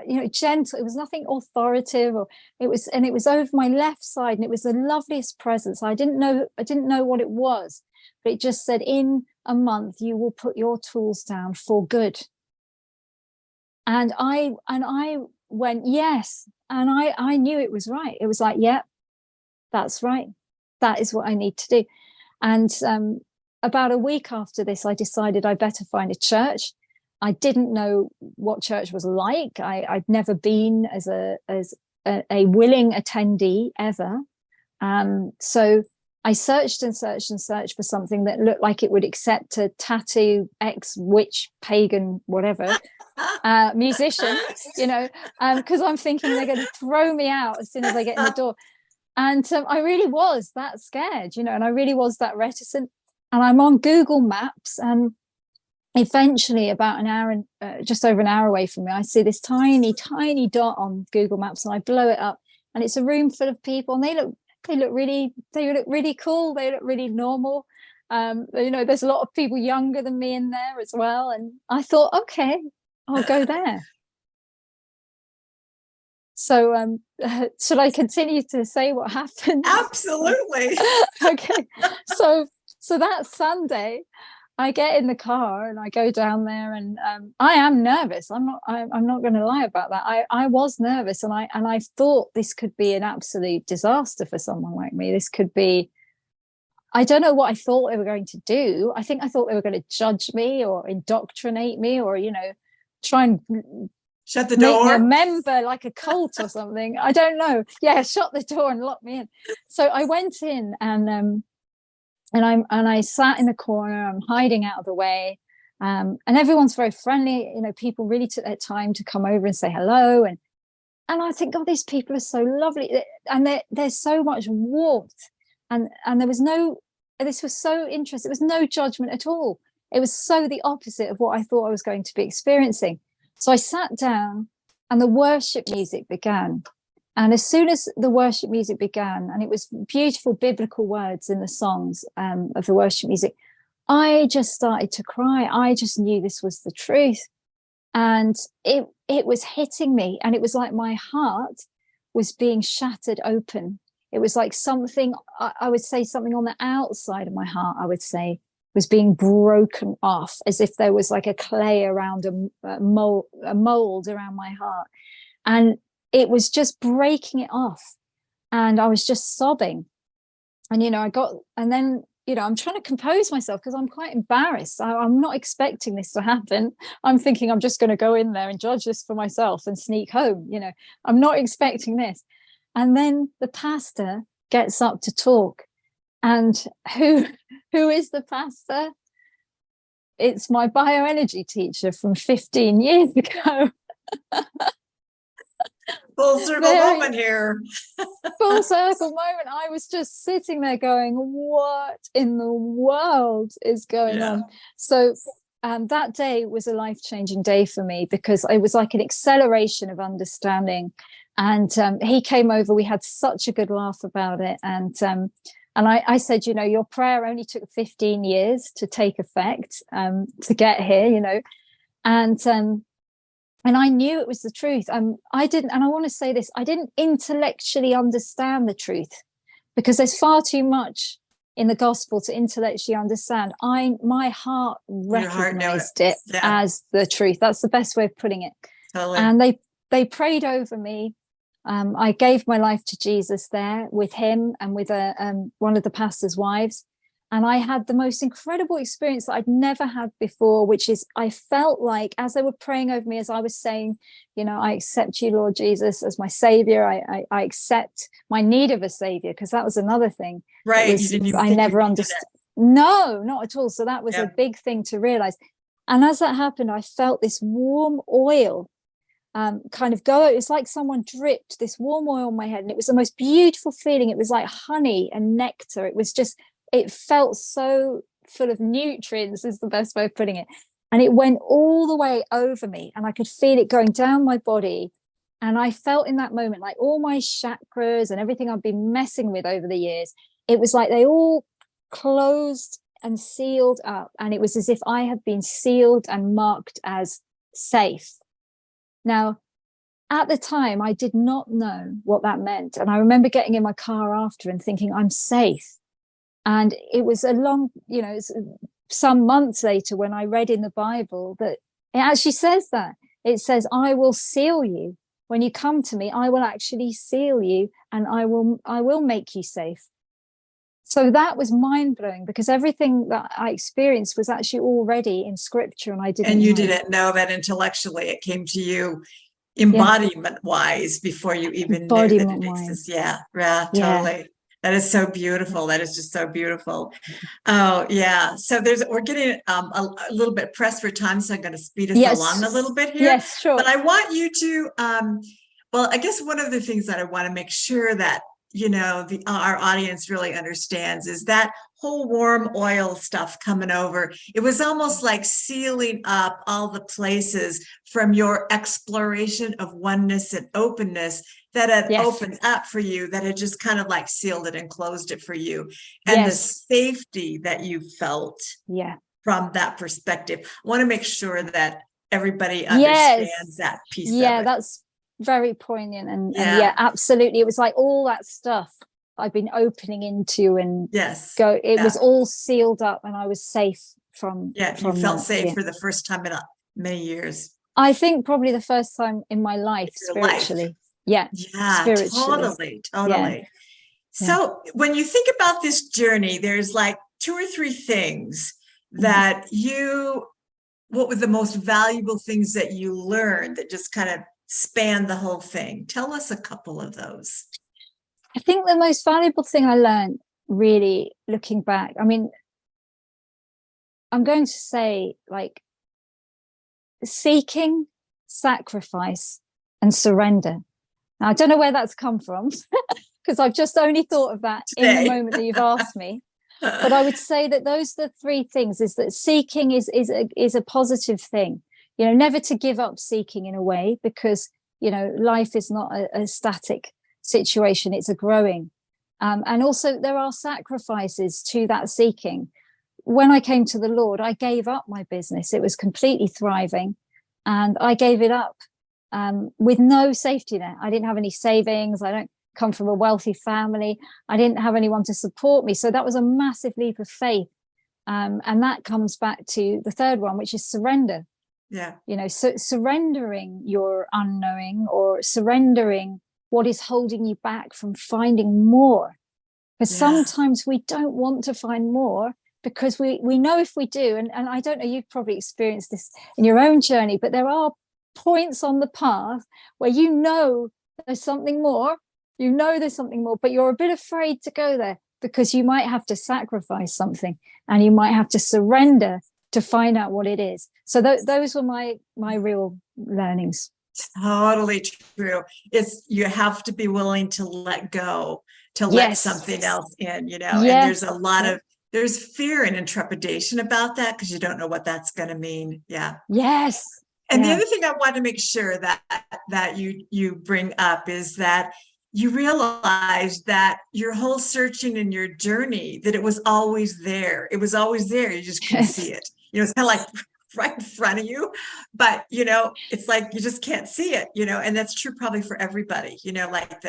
you know, gentle. It was nothing authoritative, or it was over my left side, and it was the loveliest presence. I didn't know what it was, but it just said, "In a month, you will put your tools down for good." And I went, yes, and I knew it was right. It was like, yeah. That's right. That is what I need to do. And about a week after this, I decided I better find a church. I didn't know what church was like. I'd never been as a willing attendee ever. So I searched and searched and searched for something that looked like it would accept a tattoo ex-witch, pagan, whatever, musician, you know, because I'm thinking they're going to throw me out as soon as I get in the door. And I really was that scared, you know, and I really was that reticent. And I'm on Google Maps, and eventually, about an hour and just over an hour away from me, I see this tiny, tiny dot on Google Maps, and I blow it up, and it's a room full of people, and they look really cool. They look really normal. You know, there's a lot of people younger than me in there as well. And I thought, okay, I'll go there. So should I continue to say what happened? Absolutely. Okay. So that Sunday, I get in the car and I go down there, and I am nervous. I'm not going to lie about that. I was nervous, and I thought this could be an absolute disaster for someone like me. This could be, I don't know what I thought they were going to do. I think I thought they were going to judge me or indoctrinate me, or, you know, try and shut the door, make me a member like a cult or something. I don't know. Yeah, shut the door and lock me in. So I went in, and I sat in the corner. I'm hiding out of the way, and everyone's very friendly. You know, people really took their time to come over and say hello, and I think, God, these people are so lovely, and there's so much warmth, and there was no. This was so interesting. There was no judgment at all. It was so the opposite of what I thought I was going to be experiencing. So I sat down, and the worship music began. And as soon as the worship music began, and it was beautiful biblical words in the songs of the worship music, I just started to cry. I just knew this was the truth. And it was hitting me. And it was like my heart was being shattered open. It was like something, I would say something on the outside of my heart, I would say, was being broken off, as if there was like a clay around a mold around my heart. And it was just breaking it off. And I was just sobbing. And, then, I'm trying to compose myself because I'm quite embarrassed. I'm not expecting this to happen. I'm thinking I'm just going to go in there and judge this for myself and sneak home. I'm not expecting this. And then the pastor gets up to talk. And who is the pastor? It's my bioenergy teacher from 15 years ago. Full circle moment here. Full circle moment. I was just sitting there going, what in the world is going on? So that day was a life-changing day for me because it was like an acceleration of understanding. And he came over. We had such a good laugh about it. And I said, your prayer only took 15 years to take effect, to get here, and I knew it was the truth. I didn't, and I want to say this, I didn't intellectually understand the truth because there's far too much in the gospel to intellectually understand. My heart recognized it as the truth. That's the best way of putting it. Totally. And they prayed over me. I gave my life to Jesus there with him and with one of the pastor's wives. And I had the most incredible experience that I'd never had before, which is I felt like as they were praying over me, as I was saying, I accept you, Lord Jesus, as my savior. I accept my need of a savior, because that was another thing. Right. I never understood. No, not at all. So that was a big thing to realize. And as that happened, I felt this warm oil kind of go. It's like someone dripped this warm oil on my head. And it was the most beautiful feeling. It was like honey and nectar. It felt so full of nutrients, is the best way of putting it. And it went all the way over me and I could feel it going down my body. And I felt in that moment, like all my chakras and everything I've been messing with over the years, it was like they all closed and sealed up. And it was as if I had been sealed and marked as safe. Now, at the time, I did not know what that meant. And I remember getting in my car after and thinking, I'm safe. And it was some months later when I read in the Bible that it actually says that. It says, I will seal you. When you come to me, I will actually seal you and I will make you safe. So that was mind-blowing because everything that I experienced was actually already in scripture and I didn't know. And you didn't know that intellectually. It came to you embodiment-wise before you even knew that it exists. Yeah, totally. That is so beautiful. That is just so beautiful. Oh, yeah. So we're getting a little bit pressed for time, so I'm going to speed us along a little bit here. Yes, sure. But I want you to, I guess one of the things that I want to make sure that, our audience really understands is that whole warm oil stuff coming over. It was almost like sealing up all the places from your exploration of oneness and openness that had opened up for you, that had just kind of like sealed it and closed it for you. And the safety that you felt from that perspective. I want to make sure that everybody understands that piece of it. Yeah, that's very poignant. And absolutely. It was like all that stuff I've been opening into and it was all sealed up and I was safe from. Yeah, you felt safe for the first time in many years. I think probably the first time in my life, spiritually. Yeah, totally. So when you think about this journey, there's like 2 or 3 things that what were the most valuable things that you learned that just kind of span the whole thing? Tell us a couple of those. I think the most valuable thing I learned, really looking back, I mean, I'm going to say like seeking, sacrifice, and surrender. Now, I don't know where that's come from because I've just only thought of that in the moment that you've asked me. But I would say that those are the 3 things, is that seeking is a positive thing. Never to give up seeking in a way, because, life is not a static situation. It's a growing. And also there are sacrifices to that seeking. When I came to the Lord, I gave up my business. It was completely thriving and I gave it up with no safety net. I didn't have any savings. I don't come from a wealthy family. I didn't have anyone to support me. So that was a massive leap of faith. And that comes back to the third one, which is surrender. Yeah. You know, so surrendering your unknowing, or surrendering what is holding you back from finding more. Because sometimes we don't want to find more, because we know if we do, and I don't know, you've probably experienced this in your own journey, but there are points on the path where you know there's something more, but you're a bit afraid to go there, because you might have to sacrifice something, and you might have to surrender to find out what it is. So those were my real learnings. Totally true. You have to be willing to let go, to let something else in, you know. And there's a lot of there's fear and intrepidation about that, because you don't know what that's going to mean. Yeah. Yes. And the other thing I want to make sure that you bring up is that you realize that your whole searching and your journey, that it was always there. It was always there. You just couldn't see it. You know, it's kind of like right in front of you, but you know, it's like you just can't see it, you know. And that's true probably for everybody, you know, like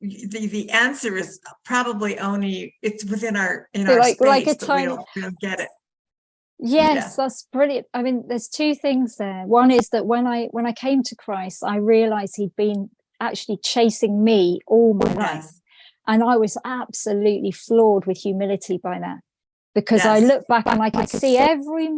the answer is probably only it's within our space, like a but tiny... we don't get it. Yes, that's brilliant. I mean, there's two things there. One is that when I came to Christ, I realized he'd been actually chasing me all my life, and I was absolutely floored with humility by that. Because I look back and I could see every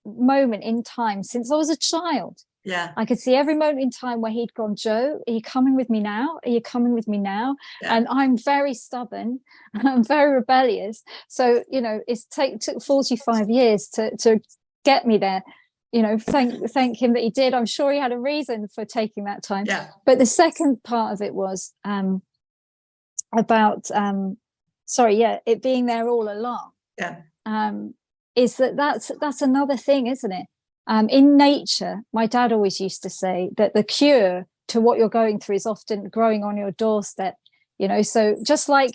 moment in time since I was a child. Yeah. I could see every moment in time where he'd gone, Jo, are you coming with me now? Are you coming with me now? Yeah. And I'm very stubborn. I'm very rebellious. So, you know, it took 45 years to get me there. You know, thank him that he did. I'm sure he had a reason for taking that time. Yeah. But the second part of it was about, it being there all along. Yeah. Is that's another thing, isn't it? In nature, my dad always used to say that the cure to what you're going through is often growing on your doorstep, you know. So just like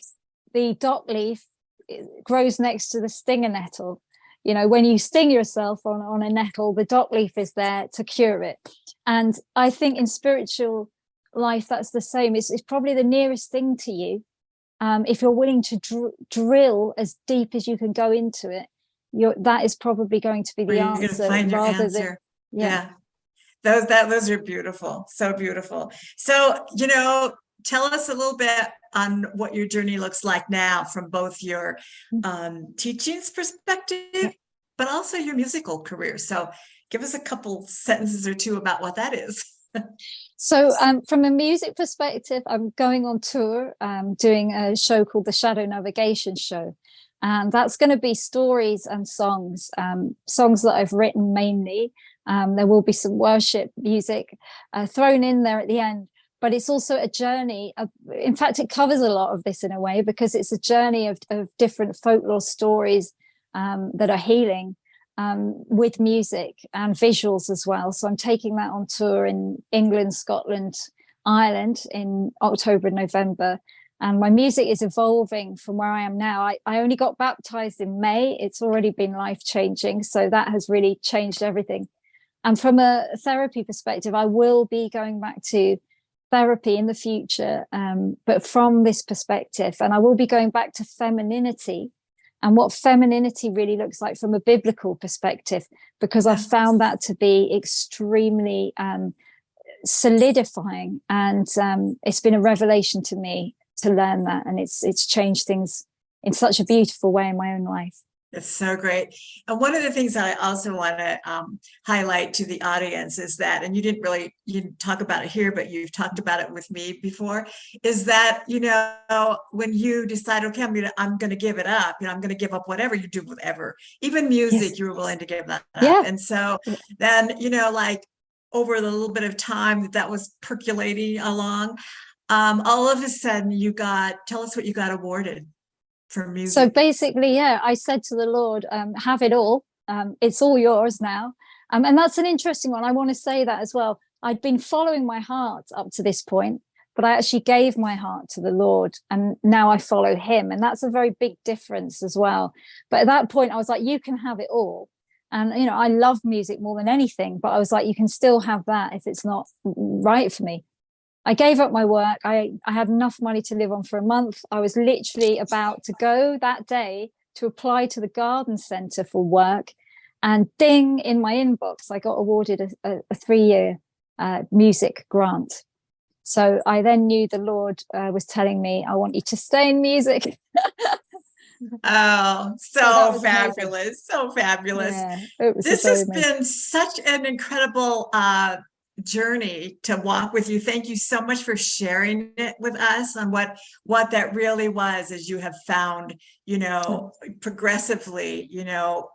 the dock leaf grows next to the stinger nettle, you know, when you sting yourself on a nettle, the dock leaf is there to cure it. And I think in spiritual life, that's the same. It's probably the nearest thing to you. If you're willing to drill as deep as you can go into it, that is probably going to be the answer. You're going to find your answer. Those are beautiful. So beautiful. So, you know, tell us a little bit on what your journey looks like now, from both your teachings perspective, but also your musical career. So give us a couple sentences or two about what that is. So from a music perspective, I'm going on tour, doing a show called the Shadow Navigation Show. And that's going to be stories and songs that I've written mainly. There will be some worship music thrown in there at the end. But it's also a journey. In fact, it covers a lot of this in a way, because it's a journey of different folklore stories that are healing. With music and visuals as well. So I'm taking that on tour in England, Scotland, Ireland in October and November. And my music is evolving from where I am now. I only got baptized in May. It's already been life-changing. So that has really changed everything. And from a therapy perspective, I will be going back to therapy in the future, but from this perspective. And I will be going back to femininity, and what femininity really looks like from a biblical perspective, because I've found that to be extremely solidifying, and it's been a revelation to me to learn that, and it's changed things in such a beautiful way in my own life. It's so great. And one of the things I also want to highlight to the audience is that, and you didn't talk about it here, but you've talked about it with me before, is that, you know, when you decide, okay, I'm going to give it up, you know, I'm going to give up whatever you do, whatever, even music, you were willing to give that up. Yeah. And so then, you know, like over the little bit of time that was percolating along, all of a sudden tell us what you got awarded for music. So basically, I said to the Lord, have it all. It's all yours now. And that's an interesting one. I want to say that as well. I'd been following my heart up to this point, but I actually gave my heart to the Lord, and now I follow him. And that's a very big difference as well. But at that point, I was like, you can have it all. And, you know, I love music more than anything, but I was like, you can still have that if it's not right for me. I gave up my work. I had enough money to live on for a month. I was literally about to go that day to apply to the garden centre for work. And ding, in my inbox, I got awarded a 3-year music grant. So I then knew the Lord was telling me, I want you to stay in music. Oh, so fabulous. So fabulous. Yeah, it was This so has amazing. been such an incredible journey to walk with you. Thank you so much for sharing it with us on what that really was, as you have found, progressively,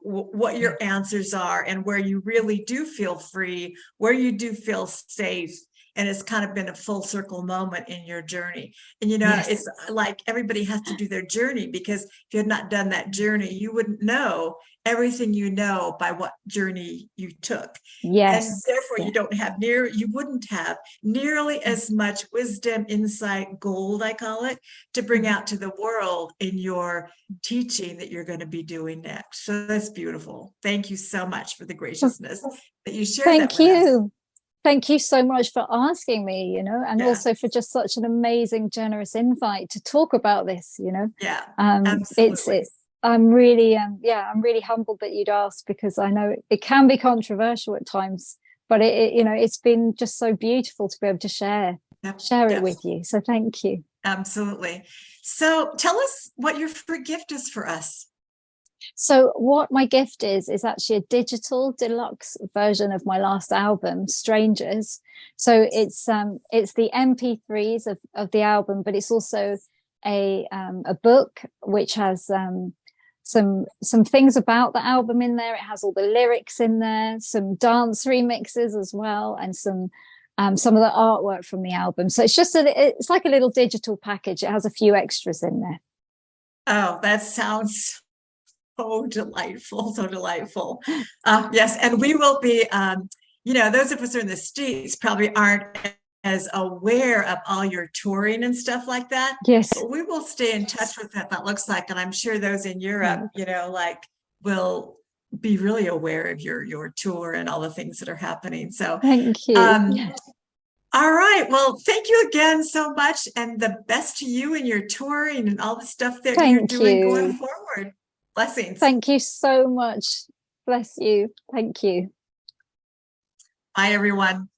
what your answers are, and where you really do feel free, where you do feel safe. And it's kind of been a full circle moment in your journey. And, Yes. it's like everybody has to do their journey, because if you had not done that journey, you wouldn't know everything you know by what journey you took. Yes. And therefore you wouldn't have nearly as much wisdom, insight, gold, I call it, to bring out to the world in your teaching that you're going to be doing next. So that's beautiful. Thank you so much for the graciousness that you shared that with us. Thank you so much for asking me, and also for just such an amazing, generous invite to talk about this, Yeah, absolutely. I'm really, I'm really humbled that you'd asked, because I know it can be controversial at times, but it's been just so beautiful to be able to share it with you. So thank you. Absolutely. So tell us what your free gift is for us. So what my gift is actually a digital deluxe version of my last album, Strangers. So it's the MP3s of the album, but it's also a book which has some things about the album in there. It has all the lyrics in there, some dance remixes as well, and some of the artwork from the album. So it's like a little digital package. It has a few extras in there. Oh, that sounds so delightful, so delightful. Yes, and we will be, those of us who are in the States probably aren't as aware of all your touring and stuff like that. Yes. But we will stay in touch with what that looks like. And I'm sure those in Europe, will be really aware of your tour and all the things that are happening. So thank you. All right. Well, thank you again so much, and the best to you and your touring and all the stuff that you're doing going forward. Blessings. Thank you so much. Bless you. Thank you. Bye, everyone.